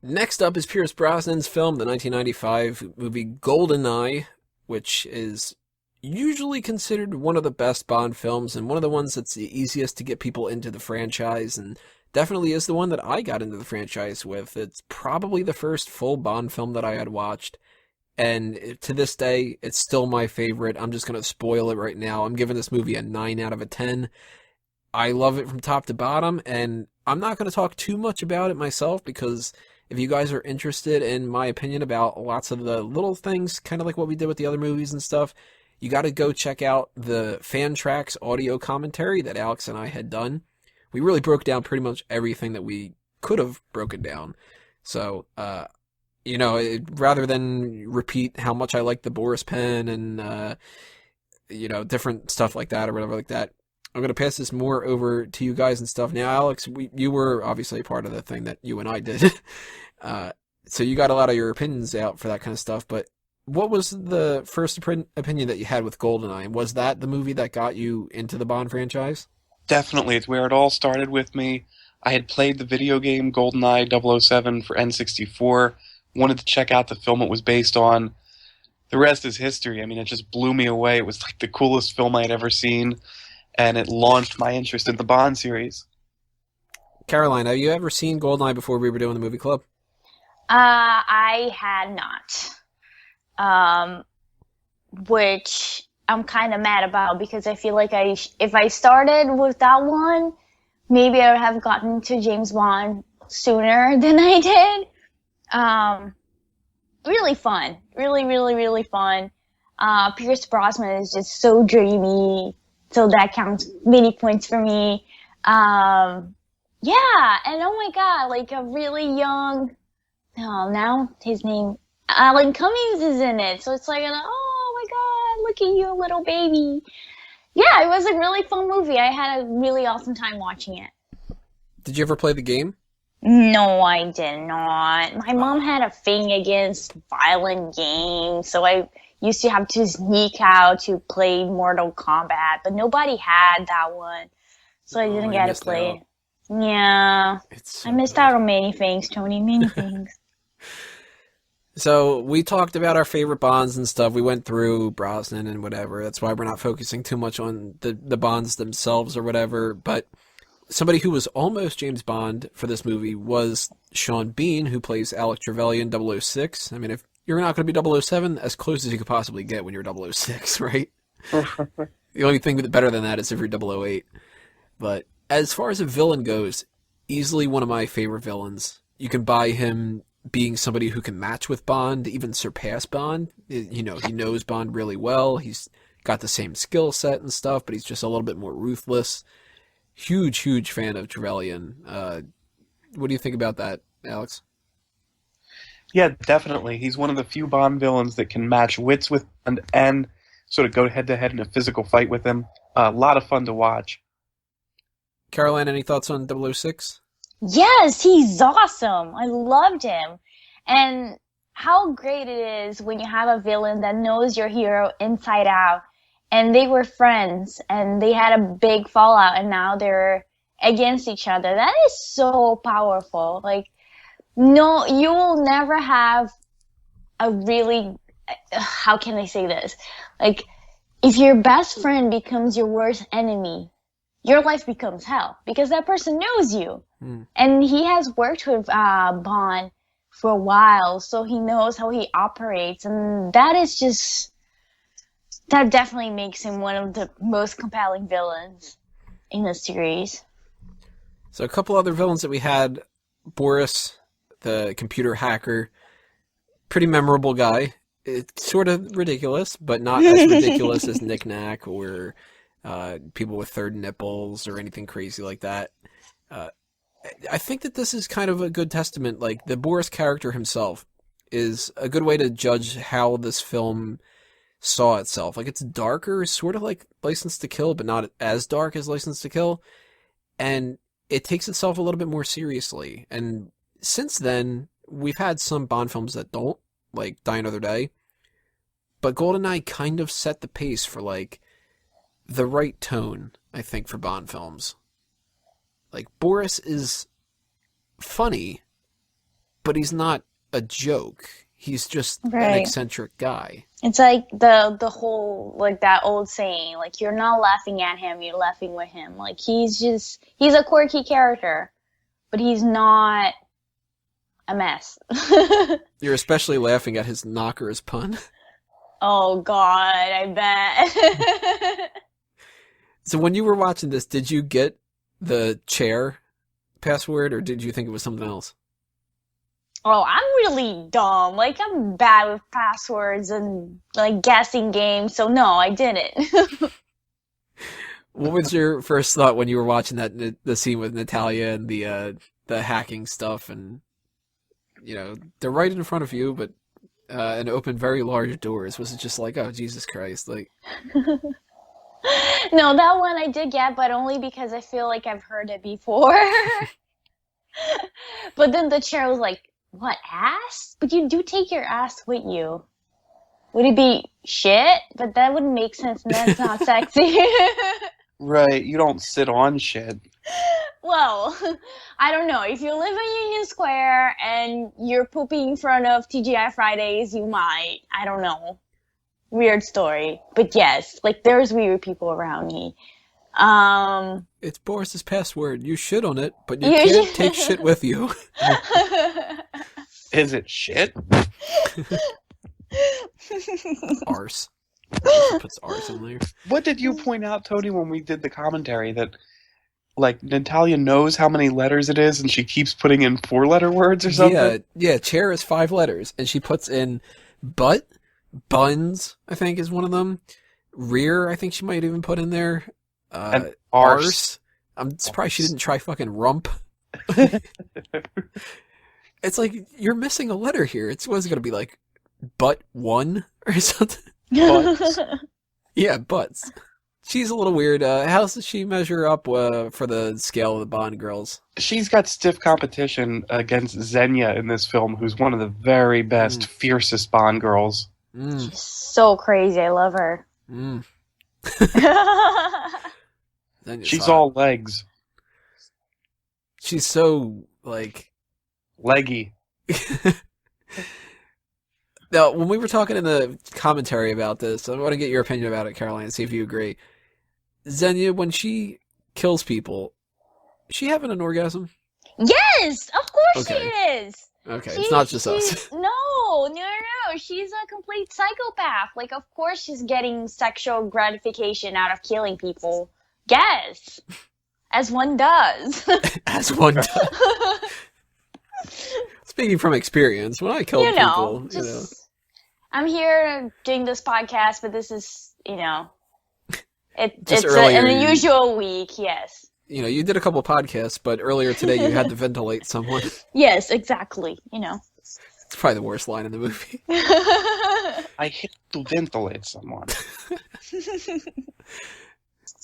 Next up is Pierce Brosnan's film, the 1995 movie GoldenEye, which is usually considered one of the best Bond films and one of the ones that's the easiest to get people into the franchise, and definitely is the one that I got into the franchise with. It's probably the first full Bond film that I had watched, and to this day, it's still my favorite. I'm just going to spoil it right now. I'm giving this movie a 9 out of a 10. I love it from top to bottom, and I'm not going to talk too much about it myself because if you guys are interested in my opinion about lots of the little things, kind of like what we did with the other movies and stuff, you got to go check out the Fan Tracks audio commentary that Alex and I had done. We really broke down pretty much everything that we could have broken down. So, rather than repeat how much I like the Boris pen and, different stuff like that or whatever like that, I'm going to pass this more over to you guys and stuff. Now, Alex, you were obviously a part of the thing that you and I did. So you got a lot of your opinions out for that kind of stuff. But what was the first opinion that you had with GoldenEye? Was that the movie that got you into the Bond franchise? Definitely, it's where it all started with me. I had played the video game GoldenEye 007 for N64, wanted to check out the film it was based on. The rest is history. I mean, it just blew me away. It was like the coolest film I had ever seen, and it launched my interest in the Bond series. Caroline, have you ever seen GoldenEye before we were doing the movie club? I had not. Which I'm kind of mad about because I feel like if I started with that one, maybe I would have gotten to James Bond sooner than I did. Really fun. Really, really, really fun. Pierce Brosnan is just so dreamy, so that counts many points for me. Yeah, and oh my god, like a really young, now his name, Alan Cummings is in it, so it's like, oh my god, look at you, little baby. Yeah, it was a really fun movie. I had a really awesome time watching it. Did you ever play the game? No, I did not. My mom had a thing against violent games, so I used to have to sneak out to play Mortal Kombat, but nobody had that one, so I didn't get to play it. Yeah, I missed out on many things, Tony, many things. So we talked about our favorite Bonds and stuff. We went through Brosnan and whatever. That's why we're not focusing too much on the Bonds themselves or whatever. But somebody who was almost James Bond for this movie was Sean Bean, who plays Alec Trevelyan, 006. I mean, if you're not going to be 007, as close as you could possibly get when you're 006, right? The only thing better than that is if you're 008. But as far as a villain goes, easily one of my favorite villains. You can buy him being somebody who can match with Bond, even surpass Bond. He knows Bond really well. He's got the same skill set and stuff, but he's just a little bit more ruthless. Huge, huge fan of Trevelyan. What do you think about that, Alex? Yeah, definitely. He's one of the few Bond villains that can match wits with Bond and sort of go head-to-head in a physical fight with him. A lot of fun to watch. Caroline, any thoughts on 006? Yes, he's awesome. I loved him. And how great it is when you have a villain that knows your hero inside out. And they were friends, and they had a big fallout, and now they're against each other. That is so powerful. Like, no, you will never have a really, how can I say this? Like, if your best friend becomes your worst enemy, your life becomes hell because that person knows you. And he has worked with Bond for a while, so he knows how he operates, and that definitely makes him one of the most compelling villains in the series. So a couple other villains that we had, Boris, the computer hacker, pretty memorable guy. It's sort of ridiculous, but not as ridiculous as Nick Nack or people with third nipples or anything crazy like that. I think that this is kind of a good testament. Like, the Boris character himself is a good way to judge how this film saw itself. Like, it's darker, sort of like License to Kill, but not as dark as License to Kill. And it takes itself a little bit more seriously. And since then, we've had some Bond films that don't, like Die Another Day. But GoldenEye kind of set the pace for, like, the right tone, I think, for Bond films. Like, Boris is funny, but he's not a joke. He's just an Right. eccentric guy. It's like the whole, like, that old saying, like, you're not laughing at him, you're laughing with him. Like, he's a quirky character, but he's not a mess. You're especially laughing at his knockers pun. Oh God, I bet. So when you were watching this, did you get the chair password, or did you think it was something else? Oh, I'm really dumb. Like, I'm bad with passwords and, like, guessing games, so no, I didn't. What was your first thought when you were watching the scene with Natalia and the hacking stuff, and they're right in front of you, but and open very large doors? Was it just like, oh Jesus Christ, like? No, that one I did get, but only because I feel like I've heard it before. But then the chair was like, what, ass? But you do take your ass with you. Would it be shit? But that wouldn't make sense, and that's not sexy. Right, you don't sit on shit. Well, I don't know. If you live in Union Square and you're pooping in front of TGI Fridays, you might. I don't know. Weird story. But yes, like, there's weird people around me. It's Boris's password. You shit on it, but you can't take shit with you. Is it shit? Arse. Puts arse in there. What did you point out, Tony, when we did the commentary, that, like, Natalia knows how many letters it is and she keeps putting in 4-letter words or something? Yeah, chair is 5 letters, and she puts in butt, buns, I think is one of them. Rear, I think she might even put in there. And arse. I'm surprised she didn't try fucking rump. It's like, you're missing a letter here. It was going to be like butt 1 or something. Butts. Yeah, butts. She's a little weird. How does she measure up for the scale of the Bond girls? She's got stiff competition against Xenia in this film, who's one of the very best, fiercest Bond girls. She's so crazy. I love her. She's all legs. She's so, like... leggy. Now, when we were talking in the commentary about this, I want to get your opinion about it, Caroline, and see if you agree. Xenia, when she kills people, is she having an orgasm? Yes, of course Okay. she is. Okay, it's not just us. No. She's a complete psychopath. Like, of course she's getting sexual gratification out of killing people. Yes. As one does. As one does. Speaking from experience, when I kill people, I'm here doing this podcast, but this is, it's earlier, an unusual week, yes. You did a couple podcasts, but earlier today you had to ventilate someone. Yes, exactly, It's probably the worst line in the movie. I hit to ventilate someone.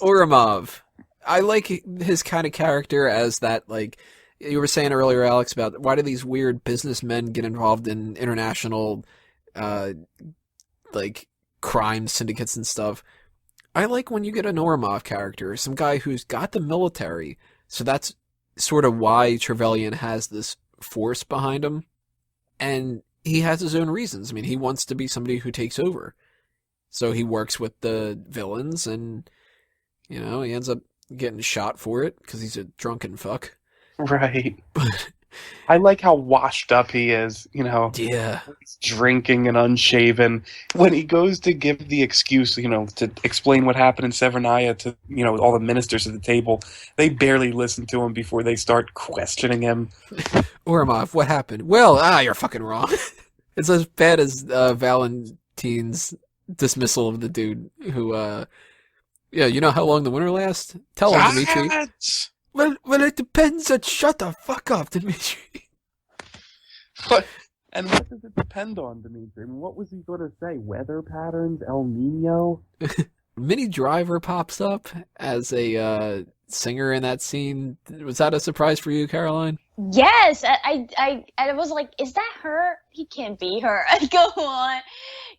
Ourumov. I like his kind of character as that, like, you were saying earlier, Alex, about why do these weird businessmen get involved in international, like, crime syndicates and stuff. I like when you get an Ourumov character, some guy who's got the military, so that's sort of why Trevelyan has this force behind him, and he has his own reasons. I mean, he wants to be somebody who takes over, so he works with the villains, and, he ends up getting shot for it, because he's a drunken fuck. Right. I like how washed up he is, Yeah. He's drinking and unshaven. When he goes to give the excuse, to explain what happened in Severnaya to, all the ministers at the table, they barely listen to him before they start questioning him. Ourumov, what happened? Well, you're fucking wrong. It's as bad as Valentine's dismissal of the dude who, you know how long the winter lasts? Tell him, Dimitri. Well, it depends on... Shut the fuck up, Dimitri. What? And what does it depend on, Dimitri? I mean, what was he going to say? Weather patterns? El Nino? Minnie Driver pops up as a singer in that scene. Was that a surprise for you, Caroline? Yes, I was like, is that her? He can't be her. I go on.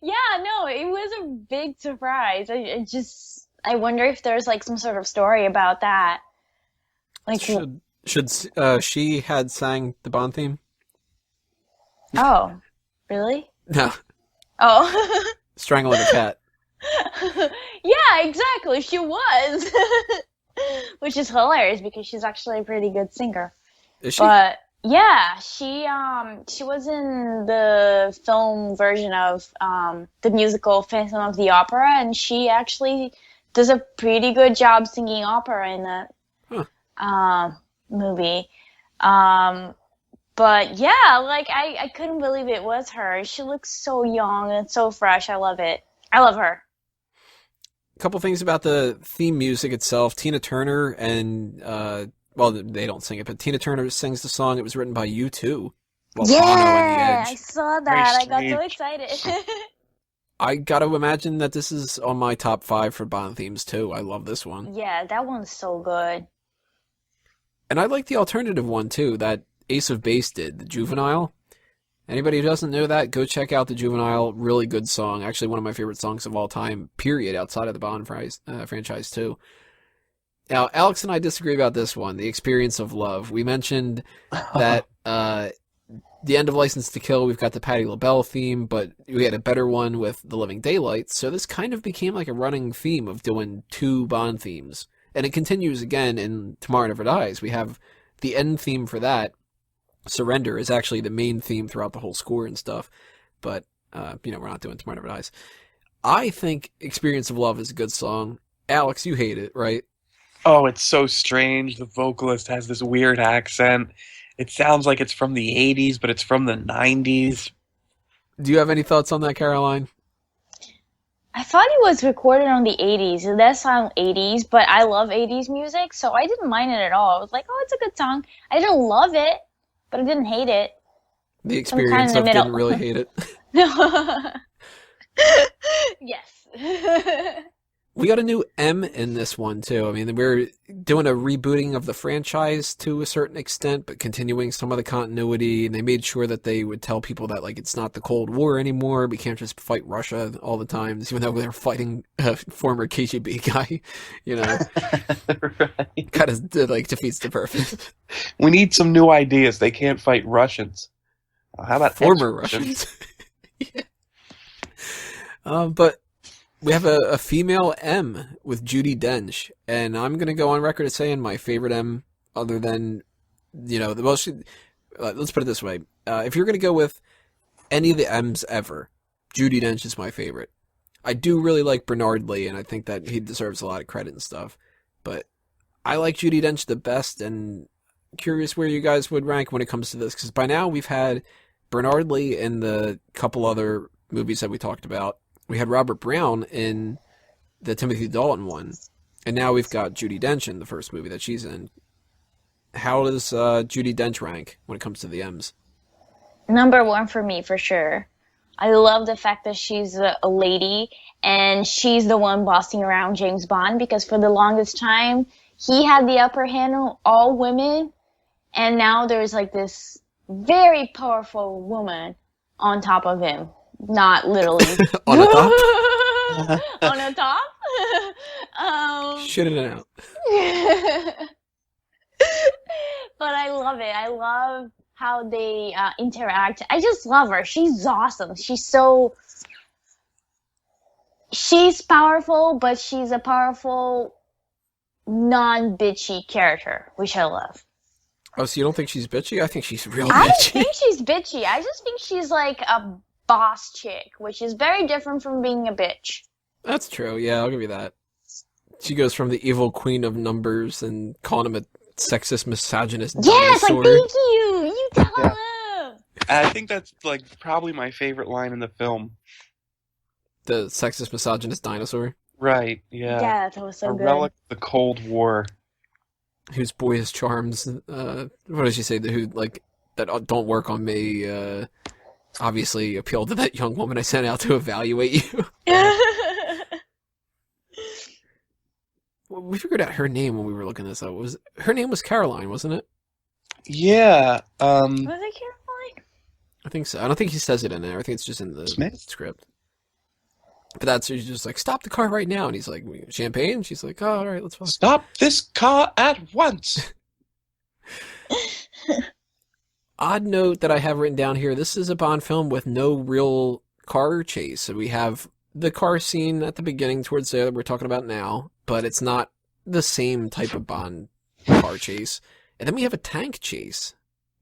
Yeah, no, it was a big surprise. I wonder if there's, like, some sort of story about that. Like, should she had sang the Bond theme? Oh, really? No, Oh. strangling a cat. Yeah, exactly. She was. Which is hilarious because she's actually a pretty good singer. Is she? But yeah, she was in the film version of the musical Phantom of the Opera, and she actually does a pretty good job singing opera in that movie. But yeah, like I couldn't believe it was her. She looks so young and so fresh. I love it. I love her. A couple things about the theme music itself. Tina Turner and, well, they don't sing it, but Tina Turner sings the song. It was written by U2. Well, Bono and the I Edge. saw that. I got so strange. excited. I got to imagine that this is on my top 5 for Bond themes, too. I love this one. Yeah, that one's so good. And I like the alternative one, too, that Ace of Base did, the Juvenile. Anybody who doesn't know that, go check out the Juvenile. Really good song. Actually, one of my favorite songs of all time, period, outside of the Bond franchise, too. Now, Alex and I disagree about this one, The Experience of Love. We mentioned that the end of License to Kill, we've got the Patti LaBelle theme, but we had a better one with The Living Daylights, so this kind of became like a running theme of doing 2 Bond themes. And it continues again in Tomorrow Never Dies. We have the end theme for that. Surrender is actually the main theme throughout the whole score and stuff, but, we're not doing Tomorrow Never Dies. I think Experience of Love is a good song. Alex, you hate it, right? Oh, it's so strange. The vocalist has this weird accent. It sounds like it's from the 80s, but it's from the 90s. Do you have any thoughts on that, Caroline? I thought it was recorded on the 80s. It does sound 80s, but I love 80s music, so I didn't mind it at all. I was like, oh, it's a good song. I didn't love it, but I didn't hate it. The Experience of didn't really hate it. Yes. We got a new M in this one, too. I mean, we're doing a rebooting of the franchise to a certain extent, but continuing some of the continuity, and they made sure that they would tell people that, like, it's not the Cold War anymore. We can't just fight Russia all the time, even though they're fighting a former KGB guy, Right. Kind of, like, defeats the purpose. We need some new ideas. They can't fight Russians. How about Former ex-Russians? Russians. Yeah. But we have a female M with Judi Dench, and I'm going to go on record as saying my favorite M, other than, the most... let's put it this way. If you're going to go with any of the M's ever, Judi Dench is my favorite. I do really like Bernard Lee, and I think that he deserves a lot of credit and stuff. But I like Judi Dench the best, and curious where you guys would rank when it comes to this, because by now we've had Bernard Lee in the couple other movies that we talked about. We had Robert Brown in the Timothy Dalton one, and now we've got Judi Dench in the first movie that she's in. How does Judi Dench rank when it comes to the M's? Number 1 for me, for sure. I love the fact that she's a lady, and she's the one bossing around James Bond, because for the longest time, he had the upper hand on all women, and now there's like this very powerful woman on top of him. Not literally. On the top? On the top? Shitting it out. But I love it. I love how they interact. I just love her. She's awesome. She's powerful, but she's a powerful, non-bitchy character, which I love. Oh, so you don't think she's bitchy? I think she's real I don't bitchy. think she's bitchy. I just think she's like a boss chick, which is very different from being a bitch. That's true. Yeah, I'll give you that. She goes from the evil queen of numbers and calling him a sexist, misogynist Yes, like, dinosaur. thank you. You tell him. I think that's like probably my favorite line in the film. The sexist, misogynist dinosaur. Right, yeah. Yeah, that was so A good. relic of the Cold War. Whose boyish charms, what does she say, who, like, that don't work on me, obviously appealed to that young woman I sent out to evaluate you. Well, we figured out her name when we were looking this up. Her name was Caroline, wasn't it? Yeah, Was it Caroline? I think so. I don't think he says it in there. I think it's just in the Smith? script. But she's just like, stop the car right now. And he's like, champagne? She's like, oh, all right, let's fuck. Stop this car at once! odd note that I have written down here, this is a Bond film with no real car chase. So we have the car scene at the beginning towards there that we're talking about now, but it's not the same type of Bond car chase. And then we have a tank chase,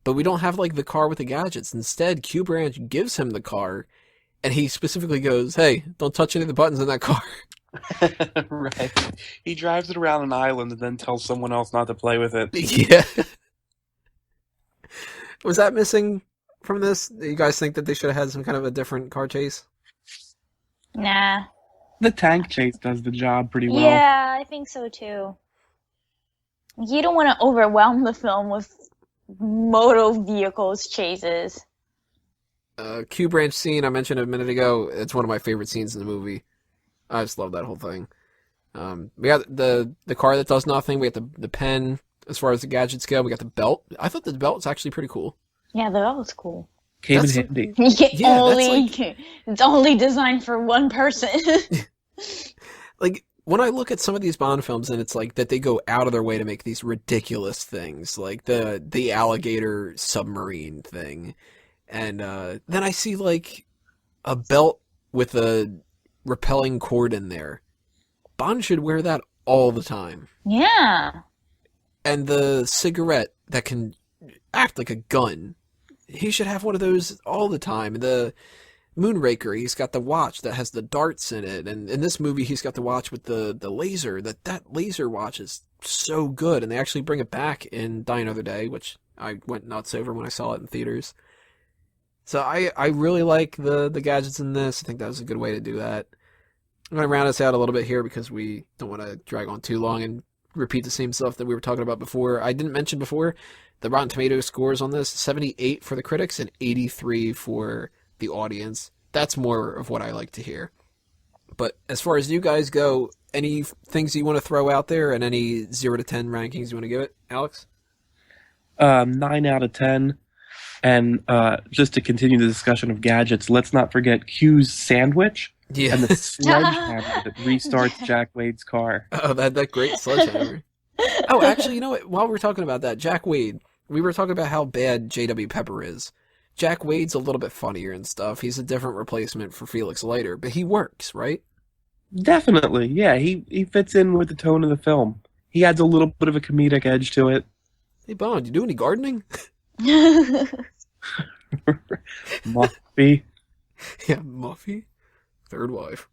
but we don't have like the car with the gadgets. Instead, Q Branch gives him the car, and he specifically goes, "Hey, don't touch any of the buttons in that car." Right. He drives it around an island and then tells someone else not to play with it. Yeah. Was that missing from this? Do you guys think that they should have had some kind of a different car chase? Nah. The tank chase does the job pretty well. Yeah, I think so too. You don't want to overwhelm the film with motor vehicles chases. Q Branch scene I mentioned a minute ago, it's one of my favorite scenes in the movie. I just love that whole thing. We got the car that does nothing. We got the pen as far as the gadgets go. We got the belt. I thought the belt was actually pretty cool. Yeah, that was cool. Came in That's handy. It's only designed for one person. Like, when I look at some of these Bond films, and it's like that they go out of their way to make these ridiculous things, like the alligator submarine thing, and then I see like a belt with a repelling cord in there. Bond should wear that all the time. Yeah. And the cigarette that can act like a gun. He should have one of those all the time. The Moonraker, he's got the watch that has the darts in it. And in this movie, he's got the watch with the laser. That laser watch is so good. And they actually bring it back in Die Another Day, which I went nuts over when I saw it in theaters. So I really like the gadgets in this. I think that was a good way to do that. I'm going to round us out a little bit here because we don't want to drag on too long and repeat the same stuff that we were talking about before. I didn't mention before, the Rotten Tomatoes scores on this, 78 for the critics and 83 for the audience. That's more of what I like to hear. But as far as you guys go, any things you want to throw out there and any 0 to 10 rankings you want to give it, Alex? 9 out of 10. And just to continue the discussion of gadgets, let's not forget Q's sandwich and the sledgehammer that restarts Jack Wade's car. Oh, that great sledgehammer. Oh, actually, you know what? While we're talking about that, Jack Wade, we were talking about how bad J.W. Pepper is. Jack Wade's a little bit funnier and stuff. He's a different replacement for Felix Leiter, but he works, right? Definitely, yeah. He fits in with the tone of the film. He adds a little bit of a comedic edge to it. Hey, Bond, you do any gardening? Muffy. Yeah, Muffy. Third wife.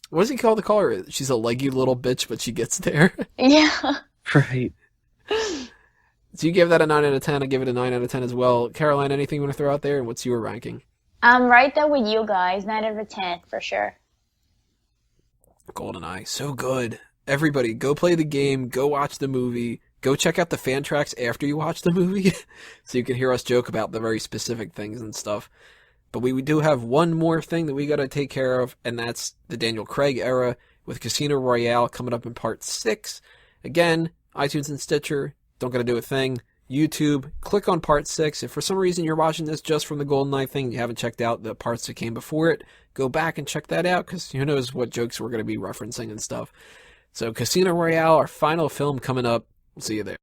What does he call the caller? She's a leggy little bitch, but she gets there. Yeah. Right. So you gave that a 9 out of 10. I give it a 9 out of 10 as well. Caroline, anything you want to throw out there? And what's your ranking? I'm right there with you guys. 9 out of 10 for sure. GoldenEye, so good. Everybody, go play the game. Go watch the movie. Go check out the fan tracks after you watch the movie, so you can hear us joke about the very specific things and stuff. But we do have one more thing that we got to take care of, and that's the Daniel Craig era with Casino Royale coming up in part 6. Again, iTunes and Stitcher, don't got to do a thing. YouTube, click on part 6. If for some reason you're watching this just from the GoldenEye thing, you haven't checked out the parts that came before it, go back and check that out, because who knows what jokes we're going to be referencing and stuff. So Casino Royale, our final film coming up. We'll see you there.